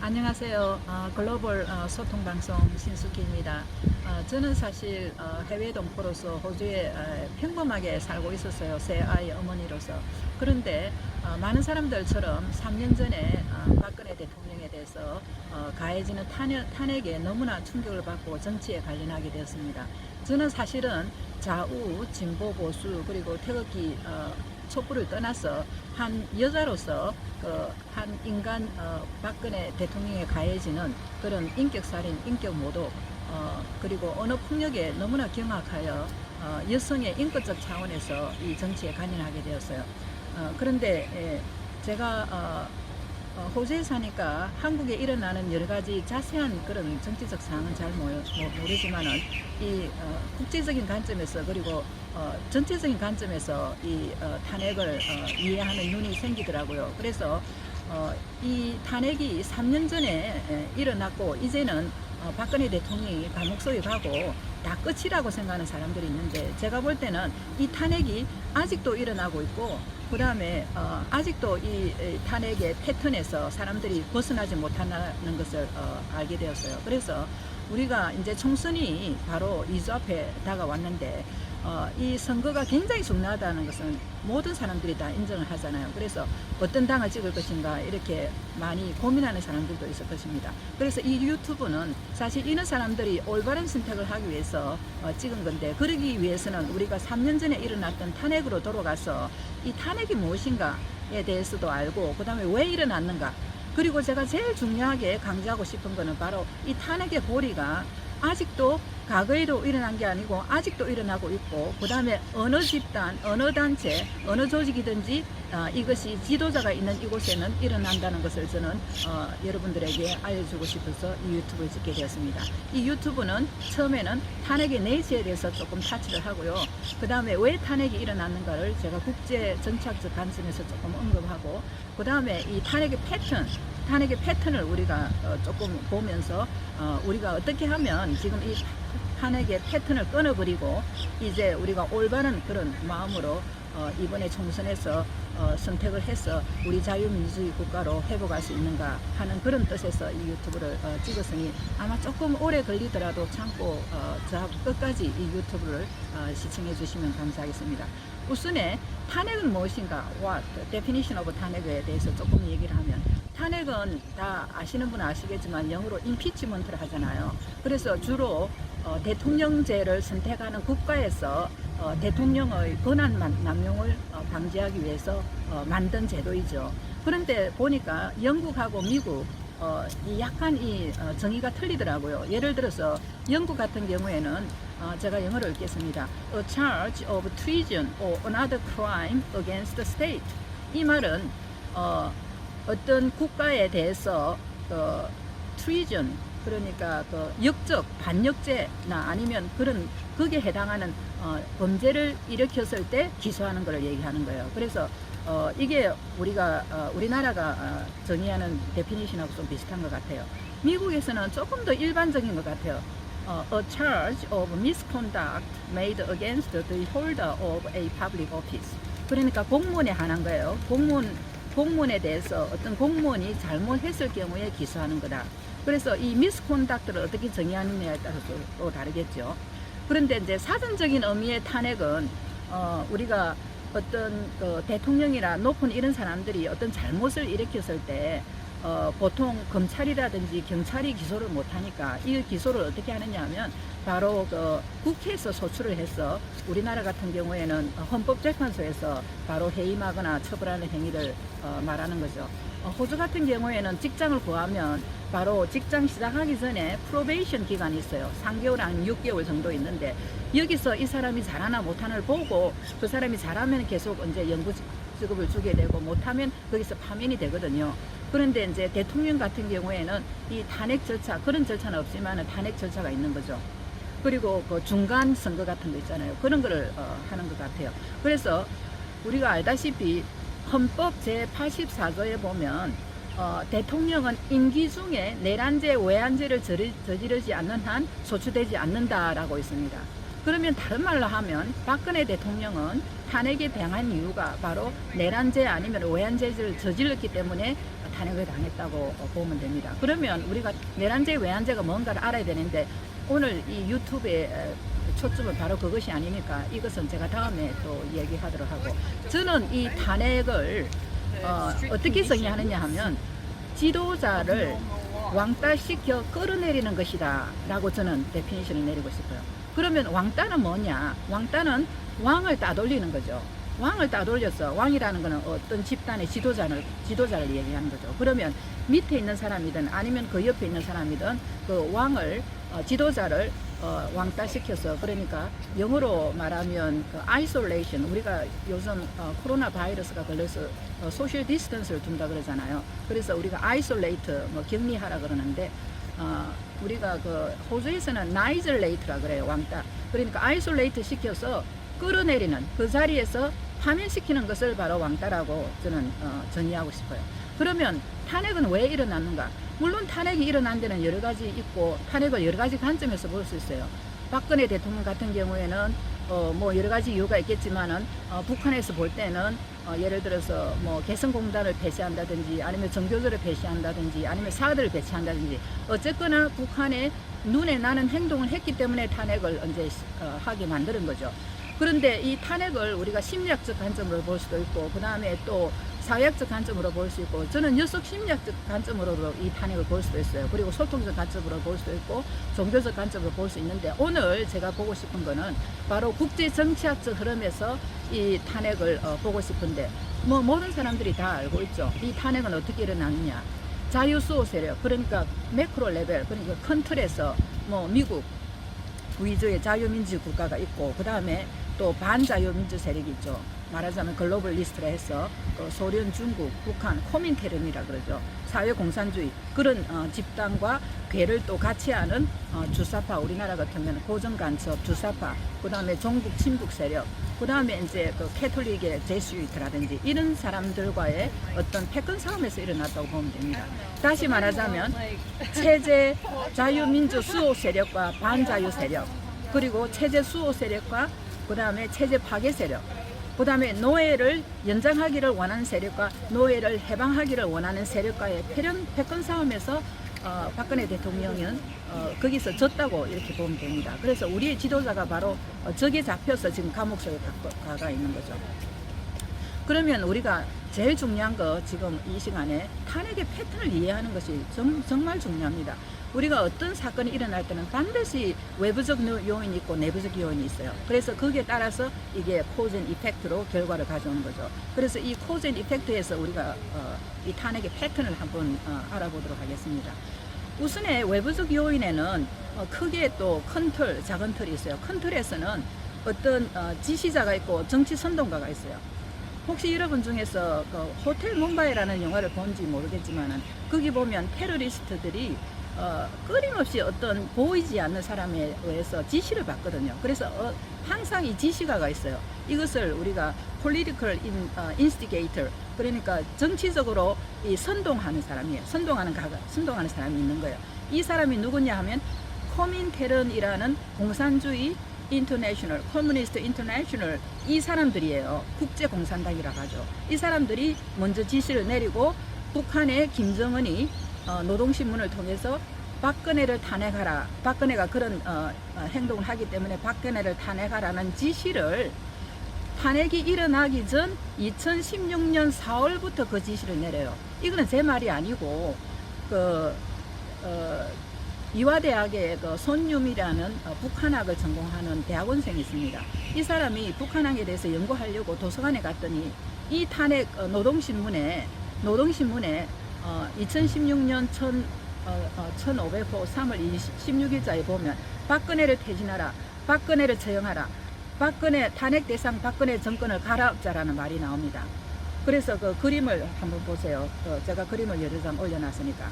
안녕하세요. 글로벌 소통방송 신숙희입니다. 저는 사실 해외 동포로서 호주에 평범하게 살고 있었어요. 세 아이 어머니로서. 그런데 많은 사람들처럼 3년 전에 박근혜 대통령에 대해서 가해지는 탄핵에 너무나 충격을 받고 정치에 관련하게 되었습니다. 저는 사실은 좌우, 진보, 보수 그리고 태극기 촛불을 떠나서 한 여자로서 한 인간 박근혜 대통령에 가해지는 그런 인격살인, 인격모독 그리고 언어 폭력에 너무나 경악하여 여성의 인권적 차원에서 이 정치에 관여하게 되었어요. 그런데 제가 호주에 사니까 한국에 일어나는 여러 가지 자세한 그런 정치적 사항은 잘 모르지만은 이 국제적인 관점에서 그리고 전체적인 관점에서 이 탄핵을 이해하는 눈이 생기더라고요. 그래서 이 탄핵이 3년 전에 일어났고 이제는 박근혜 대통령이 감옥소에 가고 다 끝이라고 생각하는 사람들이 있는데, 제가 볼 때는 이 탄핵이 아직도 일어나고 있고 그 다음에 아직도 이 탄핵의 패턴에서 사람들이 벗어나지 못한다는 것을 알게 되었어요. 그래서 우리가 이제 총선이 바로 2주 앞에 다가왔는데 이 선거가 굉장히 중요하다는 것은 모든 사람들이 다 인정을 하잖아요. 그래서 어떤 당을 찍을 것인가 이렇게 많이 고민하는 사람들도 있을 것입니다. 그래서 이 유튜브는 사실 이런 사람들이 올바른 선택을 하기 위해서 찍은 건데, 그러기 위해서는 우리가 3년 전에 일어났던 탄핵으로 돌아가서 이 탄핵이 무엇인가에 대해서도 알고 그 다음에 왜 일어났는가, 그리고 제가 제일 중요하게 강조하고 싶은 거는 바로 이 탄핵의 고리가 아직도 과거에도 일어난 게 아니고 아직도 일어나고 있고, 그 다음에 어느 집단, 어느 단체, 어느 조직이든지 이것이 지도자가 있는 이곳에는 일어난다는 것을 저는 여러분들에게 알려주고 싶어서 이 유튜브를 찍게 되었습니다. 이 유튜브는 처음에는 탄핵의 내지에 대해서 조금 타치를 하고요. 그 다음에 왜 탄핵이 일어났는가를 제가 국제 정치학적 관점에서 조금 언급하고, 그 다음에 이 탄핵의 패턴을 우리가 조금 보면서 우리가 어떻게 하면 지금 이 탄핵의 패턴을 끊어버리고 이제 우리가 올바른 그런 마음으로 이번에 총선에서 선택을 해서 우리 자유민주주의 국가로 회복할 수 있는가 하는 그런 뜻에서 이 유튜브를 찍었으니 아마 조금 오래 걸리더라도 참고 끝까지 이 유튜브를 시청해 주시면 감사하겠습니다. 우선에 탄핵은 무엇인가, What, definition of 탄핵에 대해서 조금 얘기를 하면, 탄핵은 다 아시는 분은 아시겠지만 영어로 impeachment를 하잖아요. 그래서 주로 대통령제를 선택하는 국가에서 대통령의 권한 남용을 방지하기 위해서 만든 제도이죠. 그런데 보니까 영국하고 미국 약간 이 정의가 틀리더라고요. 예를 들어서 영국 같은 경우에는 제가 영어로 읽겠습니다. A charge of treason or another crime against the state. 이 말은 어떤 국가에 대해서 treason, 그러니까 역적, 반역죄나 아니면 그런 거기에 해당하는 범죄를 일으켰을 때 기소하는 것을 얘기하는 거예요. 그래서 이게 우리나라가 정의하는 데피니션하고 좀 비슷한 것 같아요. 미국에서는 조금 더 일반적인 것 같아요. A charge of misconduct made against the holder of a public office. 그러니까 공무원에 관한 거예요. 공무원에 대해서 어떤 공무원이 잘못했을 경우에 기소하는 거다. 그래서 이 misconduct를 어떻게 정의하느냐에 따라서 또 다르겠죠. 그런데 이제 사전적인 의미의 탄핵은 우리가 어떤 대통령이나 높은 이런 사람들이 어떤 잘못을 일으켰을 때 보통 검찰이라든지 경찰이 기소를 못하니까 이 기소를 어떻게 하느냐 하면 바로 국회에서 소추를 해서, 우리나라 같은 경우에는 헌법재판소에서 바로 해임하거나 처벌하는 행위를 말하는 거죠. 호주 같은 경우에는 직장을 구하면 바로 직장 시작하기 전에 프로베이션 기간이 있어요. 3개월 아니면 6개월 정도 있는데, 여기서 이 사람이 잘하나 못하나를 보고 그 사람이 잘하면 계속 이제 연구직업을 주게 되고 못하면 거기서 파면이 되거든요. 그런데 이제 대통령 같은 경우에는 이 탄핵 절차, 그런 절차는 없지만 탄핵 절차가 있는 거죠. 그리고 그 중간 선거 같은 거 있잖아요. 그런 거를 하는 것 같아요. 그래서 우리가 알다시피 헌법 제84조에 보면 대통령은 임기 중에 내란죄, 외환죄를 저지르지 않는 한 소추되지 않는다라고 있습니다. 그러면 다른 말로 하면 박근혜 대통령은 탄핵에 당한 이유가 바로 내란죄 아니면 외환죄를 저질렀기 때문에 탄핵을 당했다고 보면 됩니다. 그러면 우리가 내란죄, 외환죄가 뭔가를 알아야 되는데 오늘 이 유튜브에 초점은 바로 그것이 아니니까 이것은 제가 다음에 또 얘기하도록 하고, 저는 이 탄핵을 어떻게 정의하느냐 하면 지도자를 왕따시켜 끌어내리는 것이다 라고 저는 데피니션을 내리고 싶어요. 그러면 왕따는 뭐냐? 왕따는 왕을 따돌리는 거죠. 왕을 따돌려서, 왕이라는 것은 어떤 집단의 지도자를 얘기하는 거죠. 그러면 밑에 있는 사람이든 아니면 그 옆에 있는 사람이든 그 왕을 지도자를 왕따시켜서, 그러니까 영어로 말하면 그 아이솔레이션, 우리가 요즘 코로나 바이러스가 걸려서 소셜 디스턴스를 둔다 그러잖아요. 그래서 우리가 아이솔레이트, 뭐 격리하라 그러는데 우리가 그 호주에서는 나이즐레이트라 그래요. 왕따. 그러니까 아이솔레이트 시켜서 끌어내리는, 그 자리에서 파면시키는 것을 바로 왕따라고 저는 정의하고 싶어요. 그러면 탄핵은 왜 일어났는가? 물론 탄핵이 일어난 데는 여러 가지 있고, 탄핵을 여러 가지 관점에서 볼 수 있어요. 박근혜 대통령 같은 경우에는 뭐 여러 가지 이유가 있겠지만은 북한에서 볼 때는 예를 들어서 뭐 개성공단을 폐쇄한다든지 아니면 정교조를 폐쇄한다든지 아니면 사드를 배치한다든지, 어쨌거나 북한의 눈에 나는 행동을 했기 때문에 탄핵을 언제 하게 만드는 거죠. 그런데 이 탄핵을 우리가 심리학적 관점으로 볼 수도 있고, 그 다음에 또 사회학적 관점으로 볼 수 있고, 저는 녀석 심리학적 관점으로 이 탄핵을 볼 수도 있어요. 그리고 소통적 관점으로 볼 수도 있고, 종교적 관점으로 볼 수 있는데, 오늘 제가 보고 싶은 거는 바로 국제 정치학적 흐름에서 이 탄핵을 보고 싶은데, 뭐 모든 사람들이 다 알고 있죠. 이 탄핵은 어떻게 일어났느냐? 자유수호 세력, 그러니까 매크로 레벨, 그러니까 큰 틀에서 뭐 미국 위주의 자유민주 국가가 있고, 그 다음에 또 반자유민주 세력이 있죠. 말하자면 글로벌 리스트라 해서 소련, 중국, 북한, 코민테른이라 그러죠. 사회공산주의 그런 집단과 괴를 또 같이 하는 주사파, 우리나라 같으면 고정간첩, 주사파, 그 다음에 종북, 친북 세력, 그 다음에 이제 그 캐톨릭의 제수이트라든지 이런 사람들과의 어떤 패권 싸움에서 일어났다고 보면 됩니다. 다시 말하자면 체제 자유민주 수호 세력과 반자유 세력, 그리고 체제 수호 세력과 그 다음에 체제 파괴 세력, 그 다음에 노예를 연장하기를 원하는 세력과 노예를 해방하기를 원하는 세력과의 패권 싸움에서 박근혜 대통령은 거기서 졌다고 이렇게 보면 됩니다. 그래서 우리의 지도자가 바로 적에 잡혀서 지금 감옥 속에 가가 있는 거죠. 그러면 우리가 제일 중요한 거 지금 이 시간에 탄핵의 패턴을 이해하는 것이 정말 중요합니다. 우리가 어떤 사건이 일어날 때는 반드시 외부적 요인이 있고 내부적 요인이 있어요. 그래서 거기에 따라서 이게 코즈 앤 이펙트로 결과를 가져오는 거죠. 그래서 이 코즈 앤 이펙트에서 우리가 이 탄핵의 패턴을 한번 알아보도록 하겠습니다. 우선의 외부적 요인에는 크게 또 큰 틀, 작은 틀이 있어요. 큰 틀에서는 어떤 지시자가 있고 정치 선동가가 있어요. 혹시 여러분 중에서 그 호텔 뭄바이라는 영화를 본지 모르겠지만은 거기 보면 테러리스트들이 끊임없이 어떤 보이지 않는 사람에 의해서 지시를 받거든요. 그래서 항상 이 지시가가 있어요. 이것을 우리가 political instigator, 그러니까 정치적으로 이 선동하는 사람이에요. 선동하는 사람이 있는 거예요. 이 사람이 누구냐 하면 코민테른이라는 공산주의 인터내셔널, 커뮤니스트 인터내셔널, 이 사람들이에요. 국제공산당이라고 하죠. 이 사람들이 먼저 지시를 내리고 북한의 김정은이 노동신문을 통해서 박근혜를 탄핵하라, 박근혜가 그런 행동을 하기 때문에 박근혜를 탄핵하라는 지시를, 탄핵이 일어나기 전 2016년 4월부터 그 지시를 내려요. 이거는 제 말이 아니고 이화대학의 그 손유미라는 북한학을 전공하는 대학원생이 있습니다. 이 사람이 북한학에 대해서 연구하려고 도서관에 갔더니 이 탄핵 노동신문에 2016년 1500호 3월 16일자에 보면 박근혜를 퇴진하라, 박근혜를 처형하라, 박근혜 탄핵 대상 박근혜 정권을 갈아엎자라는 말이 나옵니다. 그래서 그 그림을 한번 보세요. 제가 그림을 여러 장 올려놨으니까.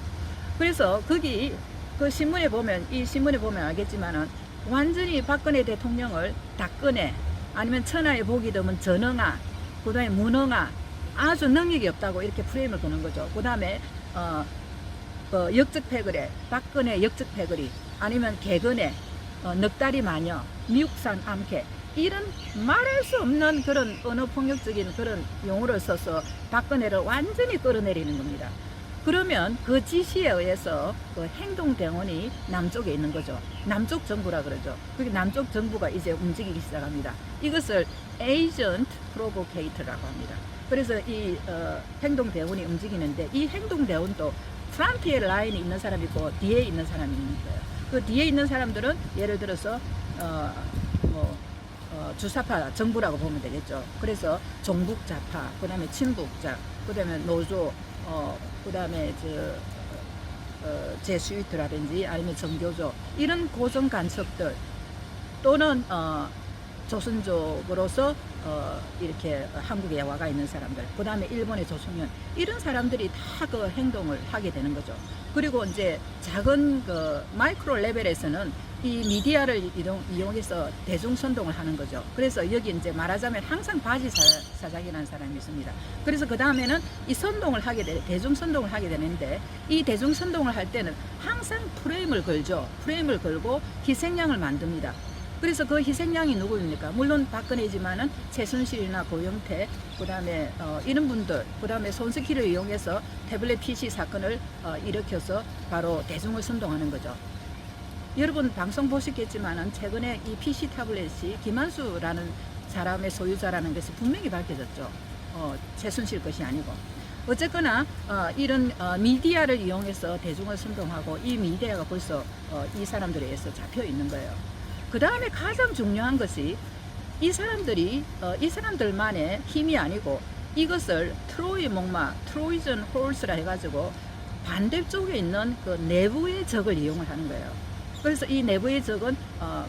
그래서 거기 그 신문에 보면, 이 신문에 보면 알겠지만은 완전히 박근혜 대통령을 닥근혜, 아니면 천하의 복이 드문 전응아, 그 다음에 무능아, 아주 능력이 없다고 이렇게 프레임을 거는 거죠. 그 다음에 역적 패거리, 박근혜 역적 패거리, 아니면 개근혜, 넉다리 마녀, 미국산 암캐 이런 말할 수 없는 그런 언어 폭력적인 그런 용어를 써서 박근혜를 완전히 끌어내리는 겁니다. 그러면 그 지시에 의해서 그 행동대원이 남쪽에 있는 거죠. 남쪽 정부라 그러죠. 그게 남쪽 정부가 이제 움직이기 시작합니다. 이것을 에이전트 프로보케이터라고 합니다. 그래서 이 행동대원이 움직이는데 이 행동대원도 프런트에 라인에 있는 사람이 있고 뒤에 있는 사람이 있는 거예요. 그 뒤에 있는 사람들은 예를 들어서 주사파 정부라고 보면 되겠죠. 그래서 종북자파, 그 다음에 친북자, 그 다음에 노조, 그 다음에 제스위트라든지 아니면 정교조 이런 고정 간첩들 또는 조선족으로서 이렇게 한국에 와가 있는 사람들, 그 다음에 일본의 조총련 이런 사람들이 다 그 행동을 하게 되는 거죠. 그리고 이제 작은 그 마이크로 레벨에서는 이 미디어를 이용해서 대중선동을 하는 거죠. 그래서 여기 이제 말하자면 항상 바지 사장이라는 사람이 있습니다. 그래서 그 다음에는 이 선동을 하게 대중선동을 하게 되는데 이 대중선동을 할 때는 항상 프레임을 걸죠. 프레임을 걸고 희생양을 만듭니다. 그래서 그 희생양이 누구입니까? 물론 박근혜지만은 최순실이나 고영태, 그 다음에 이런 분들, 그 다음에 손스키를 이용해서 태블릿 PC 사건을 일으켜서 바로 대중을 선동하는 거죠. 여러분 방송 보셨겠지만은 최근에 이 PC 타블렛이 김한수라는 사람의 소유자라는 것이 분명히 밝혀졌죠. 최순실 것이 아니고. 어쨌거나 이런 미디어를 이용해서 대중을 선동하고 이 미디어가 벌써 이 사람들에 의해서 잡혀 있는 거예요. 그 다음에 가장 중요한 것이 이 사람들이 이 사람들만의 힘이 아니고 이것을 트로이 목마, 트로이전 홀스라 해가지고 반대쪽에 있는 그 내부의 적을 이용을 하는 거예요. 그래서 이 내부의 적은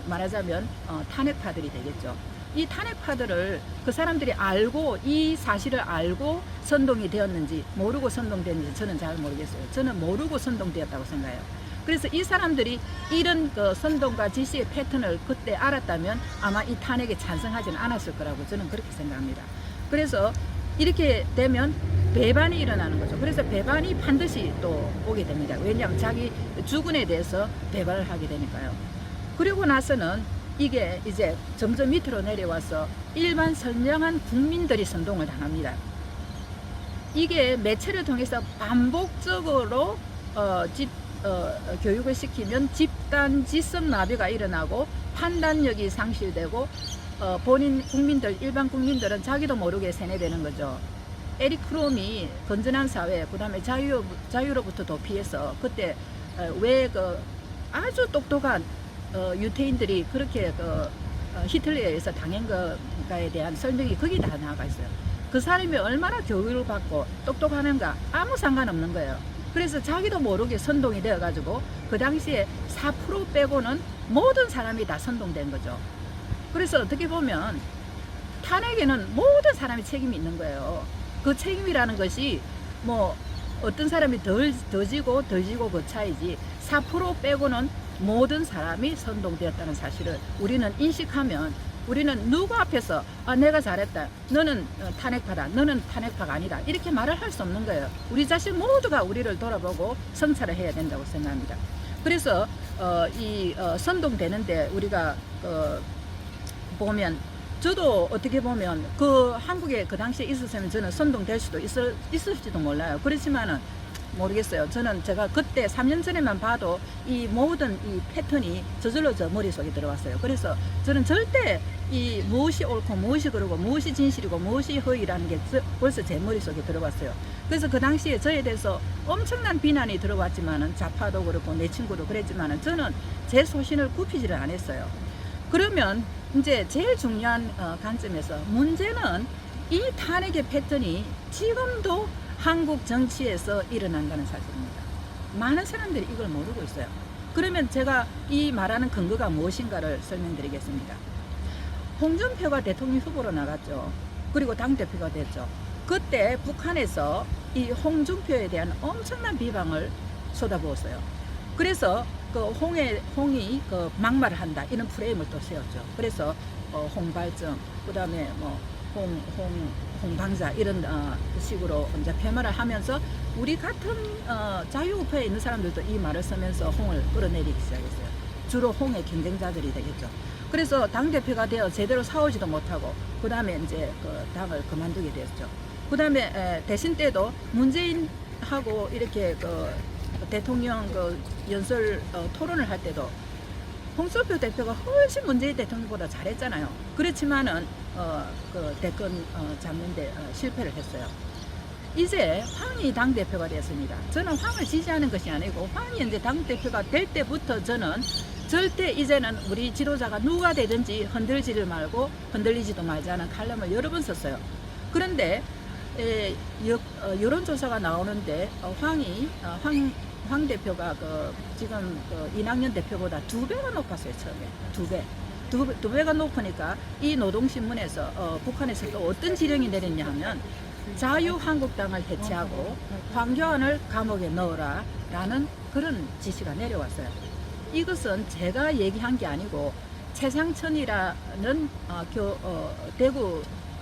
말하자면 탄핵파들이 되겠죠. 이 탄핵파들을 그 사람들이 알고 이 사실을 알고 선동이 되었는지 모르고 선동되었는지 저는 잘 모르겠어요. 저는 모르고 선동되었다고 생각해요. 그래서 이 사람들이 이런 그 선동과 지시의 패턴을 그때 알았다면 아마 이 탄핵에 찬성하지는 않았을 거라고 저는 그렇게 생각합니다. 그래서 이렇게 되면 배반이 일어나는 거죠. 그래서 배반이 반드시 또 오게 됩니다. 왜냐하면 자기 주군에 대해서 배반을 하게 되니까요. 그리고 나서는 이게 이제 점점 밑으로 내려와서 일반 선량한 국민들이 선동을 당합니다. 이게 매체를 통해서 반복적으로 교육을 시키면 집단 지성 나비가 일어나고 판단력이 상실되고 본인 국민들, 일반 국민들은 자기도 모르게 세뇌되는 거죠. 에릭 프롬이 건전한 사회, 그 다음에 자유로부터 도피해서 그때 왜 그 아주 똑똑한 유태인들이 그렇게 히틀러에 의해서 당한 것에 대한 설명이 거기 다 나와 있어요. 그 사람이 얼마나 교육을 받고 똑똑하는가 아무 상관없는 거예요. 그래서 자기도 모르게 선동이 되어가지고 그 당시에 4% 빼고는 모든 사람이 다 선동된 거죠. 그래서 어떻게 보면 탄핵에는 모든 사람이 책임이 있는 거예요. 그 책임이라는 것이 뭐 어떤 사람이 더 지고 그 차이지 4% 빼고는 모든 사람이 선동되었다는 사실을 우리는 인식하면 우리는 누구 앞에서 내가 잘했다, 너는 탄핵파다, 너는 탄핵파가 아니다 이렇게 말을 할 수 없는 거예요. 우리 자신 모두가 우리를 돌아보고 성찰을 해야 된다고 생각합니다. 그래서 이 선동되는데 우리가 보면 저도 어떻게 보면 그 한국에 그 당시에 있었으면 저는 선동될 수도 있을지도 몰라요. 그렇지만은 모르겠어요. 제가 그때 3년 전에만 봐도 이 모든 이 패턴이 저절로 저 머릿속에 들어왔어요. 그래서 저는 절대 이 무엇이 옳고 무엇이 그르고 무엇이 진실이고 무엇이 허위라는 게 벌써 제 머릿속에 들어왔어요. 그래서 그 당시에 저에 대해서 엄청난 비난이 들어왔지만은 좌파도 그렇고 내 친구도 그랬지만은 저는 제 소신을 굽히지를 않았어요. 그러면 이제 제일 중요한 관점에서 문제는 이 탄핵의 패턴이 지금도 한국 정치에서 일어난다는 사실입니다. 많은 사람들이 이걸 모르고 있어요. 그러면 제가 이 말하는 근거가 무엇인가를 설명드리겠습니다. 홍준표가 대통령 후보로 나갔죠. 그리고 당대표가 됐죠. 그때 북한에서 이 홍준표에 대한 엄청난 비방을 쏟아부었어요. 그래서 그 홍이 그 막말을 한다 이런 프레임을 또 세웠죠. 그래서 홍발정, 그 다음에 뭐 홍방자 이런 식으로 이제 폐말을 하면서 우리 같은 자유우파에 있는 사람들도 이 말을 쓰면서 홍을 끌어내리기 시작했어요. 주로 홍의 경쟁자들이 되겠죠. 그래서 당대표가 되어 제대로 싸우지도 못하고 그 다음에 이제 그 당을 그만두게 됐죠. 그 다음에 대신 때도 문재인하고 이렇게 그 대통령 그 연설 토론을 할 때도 홍준표 대표가 훨씬 문재인 대통령보다 잘했잖아요. 그렇지만은 그 대권 잡는데 실패를 했어요. 이제 황이 당대표가 됐습니다. 저는 황을 지지하는 것이 아니고 황이 이제 당대표가 될 때부터 저는 절대 이제는 우리 지도자가 누가 되든지 흔들지를 말고 흔들리지도 말자는 칼럼을 여러 번 썼어요. 그런데 여론조사가 나오는데 황 대표가 지금 이낙연 대표보다 2배가 높았어요. 처음에 2배가 높으니까 이 노동신문에서 북한에서 또 어떤 지령이 내렸냐 하면 자유한국당을 해체하고 황교안을 감옥에 넣어라 라는 그런 지시가 내려왔어요. 이것은 제가 얘기한 게 아니고 최상천이라는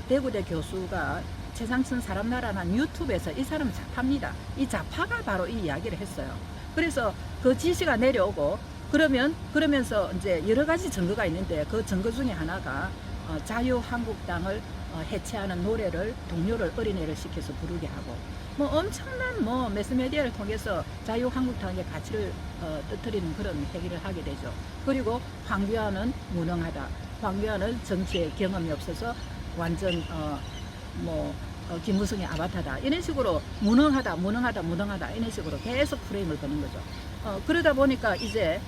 대구대 교수가 최상천 사람나라는 유튜브에서 이 사람 좌파입니다. 이 좌파가 바로 이 이야기를 했어요. 그래서 그 지시가 내려오고 그러면서 이제 여러 가지 증거가 있는데 그 증거 중에 하나가 자유한국당을 해체하는 노래를 동료를 어린애를 시켜서 부르게 하고 뭐 엄청난 매스미디어를 통해서 자유한국당의 가치를 떨어뜨리는 그런 행위를 하게 되죠. 그리고 황교안은 무능하다. 황교안은 정치에 경험이 없어서 완전 김무성의 아바타다. 이런 식으로 무능하다 이런 식으로 계속 프레임을 거는 거죠. 그러다 보니까 이제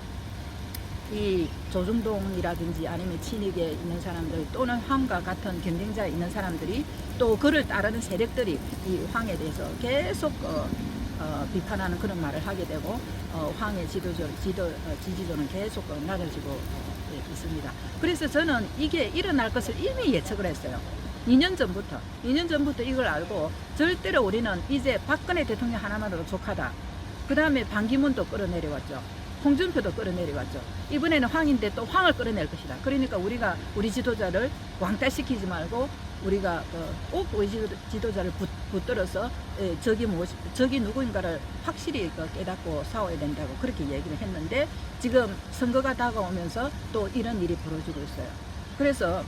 이 조중동이라든지 아니면 친이계 있는 사람들 또는 황과 같은 경쟁자에 있는 사람들이 또 그를 따르는 세력들이 이 황에 대해서 계속 비판하는 그런 말을 하게 되고 황의 지지도는 계속 낮아지고 있습니다. 그래서 저는 이게 일어날 것을 이미 예측을 했어요. 2년 전부터 이걸 알고 절대로 우리는 이제 박근혜 대통령 하나만으로 족하다. 그 다음에 반기문도 끌어내려왔죠. 홍준표도 끌어내려왔죠. 이번에는 황인데 또 황을 끌어낼 것이다. 그러니까 우리가 우리 지도자를 왕따시키지 말고 우리가 꼭 우리 지도자를 붙들어서 적이 누구인가를 확실히 깨닫고 싸워야 된다고 그렇게 얘기를 했는데 지금 선거가 다가오면서 또 이런 일이 벌어지고 있어요. 그래서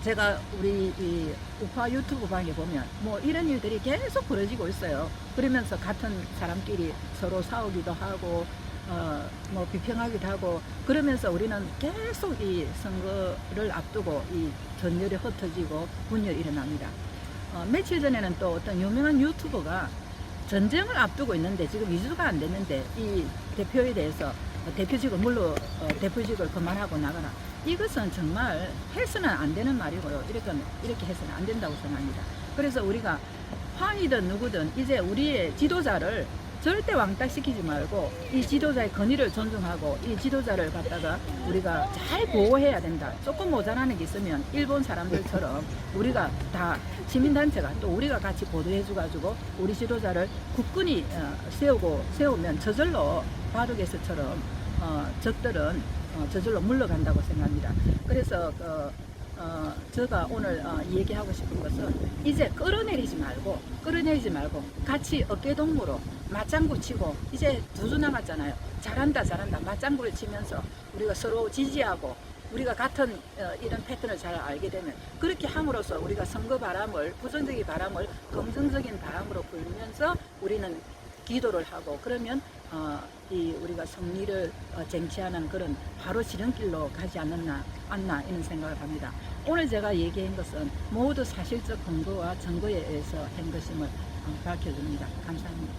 제가 우리 이 우파 유튜브 방에 보면 이런 일들이 계속 벌어지고 있어요. 그러면서 같은 사람끼리 서로 싸우기도 하고 비평하기도 하고 그러면서 우리는 계속 이 선거를 앞두고 이 전열이 흩어지고 분열이 일어납니다. 며칠 전에는 또 어떤 유명한 유튜버가 전쟁을 앞두고 있는데 지금 2주가 안 됐는데 이 대표에 대해서 대표직을 대표직을 그만하고 나가라. 이것은 정말 해서는 안 되는 말이고요. 이렇게 해서는 안 된다고 생각합니다. 그래서 우리가 황이든 누구든 이제 우리의 지도자를 절대 왕따시키지 말고 이 지도자의 권위를 존중하고 이 지도자를 갖다가 우리가 잘 보호해야 된다. 조금 모자라는 게 있으면 일본 사람들처럼 우리가 다 시민단체가 또 우리가 같이 보도해줘가지고 우리 지도자를 굳건히 세우면 저절로 바둑에서처럼 적들은 저절로 물러간다고 생각합니다. 그래서 제가 오늘 얘기하고 싶은 것은 이제 끌어내리지 말고 같이 어깨동무로 맞장구 치고 이제 2주 남았잖아요. 잘한다 맞장구를 치면서 우리가 서로 지지하고 우리가 같은 이런 패턴을 잘 알게 되면 그렇게 함으로써 우리가 선거 바람을 부정적인 바람을 긍정적인 바람으로 불면서 우리는 기도를 하고 그러면 우리가 승리를 쟁취하는 그런 바로 지름길로 가지 않나 이런 생각을 합니다. 오늘 제가 얘기한 것은 모두 사실적 근거와 증거에 의해서 한 것임을 밝혀줍니다. 감사합니다.